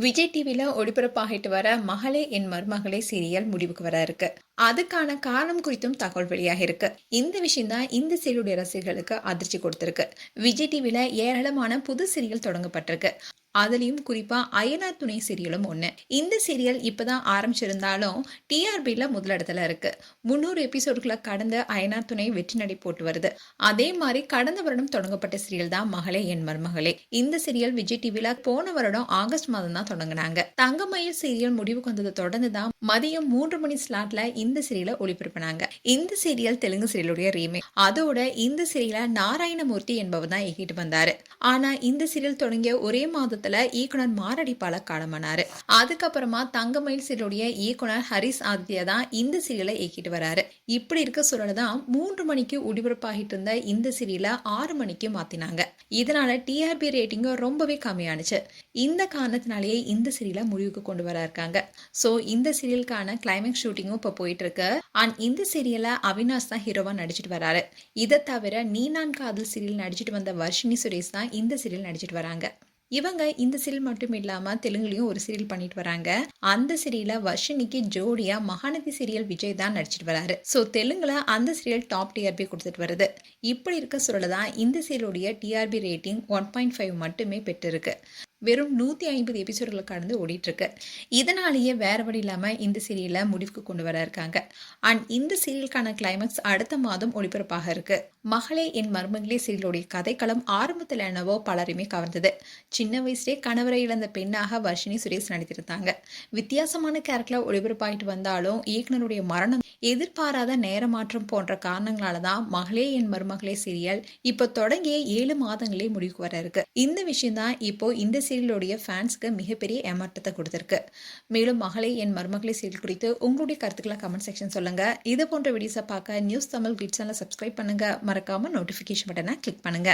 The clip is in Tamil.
விஜய் டிவில ஒளிபரப்பாகிட்டு வர மகளே என் மருமகளே சீரியல் முடிவுக்கு வர இருக்கு. அதுக்கான காரணம் குறித்தும் தகவல் வெளியாக இருக்கு. இந்த விஷயம் தான் இந்த சீரியலுடைய ரசிகர்களுக்கு அதிர்ச்சி கொடுத்திருக்கு. விஜய் டிவில ஏராளமான புது சீரியல் தொடங்கப்பட்டிருக்கு. அதுலயும் குறிப்பா அயனார் துணை சீரியலும் ஒண்ணு. இந்த சீரியல் இப்பதான் ஆரம்பிச்சிருந்தாலும் டிஆர்பில முதலிடத்துல இருக்கு. 300 எபிசோடுகளை கடந்த அயனார் துணை வெற்றி நடை போட்டு வருது. அதே மாதிரி கடந்த வருடம் தொடங்கப்பட்ட சீரியல் தான் மகளே என் மருமகளே. இந்த சீரியல் விஜய் டிவில போன வருடம் ஆகஸ்ட் மாதம் தான் தொடங்கினாங்க. தங்கமயில் சீரியல் முடிவுக்கு வந்ததை தொடர்ந்து தான் மதியம் 3 மணி ஸ்லாட்ல இந்த சீரியலை ஒளிபரப்பினாங்க. இந்த சீரியல் தெலுங்கு சீரியலுடைய ரீமேக். அதோட இந்த சீரியலை நாராயணமூர்த்தி என்பவர் தான் இயக்கிட்டு வந்தாரு. ஆனா இந்த சீரியல் தொடங்கிய ஒரே மாதத்துல இயக்குனர் மாரடைப்பால காலமானாரு. அதுக்கப்புறமா தங்கமயில் சீரியலுடைய இயக்குனர் ஹரிஸ் ஆதித்யா தான் இந்த சீரியலை இயக்கிட்டு வராரு. இப்படி இருக்க சூழல்தான் 3 மணிக்கு ஒளிபரப்பாகிட்டு இருந்த இந்த சீரியலை 6 மணிக்கு மாத்தினாங்க. இதனால டிஆர்பி ரேட்டிங் ரொம்பவே கம்மியானுச்சு. இந்த காரணத்தினாலேயே இந்த சீரியலை முடிவுக்கு கொண்டு வர இருக்காங்க. சோ இந்த சீரியலுக்கான கிளைமேக்ஸ் ஷூட்டிங்கும் இப்ப போயிட்டு இருக்கு. அண்ட் இந்த சீரியல்ல அவினாஷ் தான் ஹீரோவா நடிச்சிட்டு வராரு. இதை தவிர நீ நான் காதல் சீரியல் நடிச்சிட்டு வந்த வர்ஷினி சுரேஷ் தான் இந்த சீரியல் நடிச்சிட்டு வராங்க. இவங்க இந்த சீரியல் மட்டும் இல்லாம தெலுங்குலயும் ஒரு சீரியல் பண்ணிட்டு வராங்க. அந்த சீரியல்ல வர்ஷினிக்கு ஜோடியா மகாநதி சீரியல் விஜய் தான் நடிச்சிட்டு வராரு. சோ தெலுங்குல அந்த சீரியல் டாப் டிஆர்பி கொடுத்துட்டு வருது. இப்படி இருக்க சூழல்தான் இந்த சீரியலுடைய டிஆர்பி ரேட்டிங் 1.5 மட்டுமே பெற்றிருக்கு. வெறும் 150 எபிசோடுகளை கடந்து ஓடிட்டு இருக்கு. இதனாலேயே வேற வழி இல்லாம இந்த சீரியலை முடிவுக்கு கொண்டு வர இருக்காங்க. அண்ட் இந்த சீரியலுக்கான கிளைமேக்ஸ் அடுத்த மாதம் ஒளிபரப்பாக இருக்கு. மகளே என் மருமகளே சீரியலுடைய கதைக்களம் ஆரம்பத்தில் என்னவோ பலருமே கவர்ந்தது. சின்ன வயசுலேயே கணவரை இழந்த பெண்ணாக வர்ஷினி சுரேஷ் நடித்திருந்தாங்க. வித்தியாசமான கேரக்டர்ல ஒளிபரப்பாயிட்டு வந்தாலும் இயக்குனருடைய மரணம், எதிர்பாராத நேரமாற்றம் போன்ற காரணங்களால தான் மகளே என் மருமகளே சீரியல் இப்போ தொடங்கிய 7 மாதங்களே முடிவுக்கு வர இருக்கு. இந்த விஷயம் தான் இப்போ இந்த சீரியலுடைய ஃபேன்ஸ்க்கு மிகப்பெரிய ஏமாற்றத்தை கொடுத்திருக்கு. மேலும் மகளே என் மருமகளே சீரியல் குறித்து உங்களுடைய கருத்துக்களை கமெண்ட் செக்ஷன் சொல்லுங்க. இது போன்ற வீடியோஸை பார்க்க நியூஸ் தமிழ் கிட்ஸ் சேனலை சப்ஸ்கிரைப் பண்ணுங்க. மறக்காம நோட்டிஃபிகேஷன் பட்டனை கிளிக் பண்ணுங்க.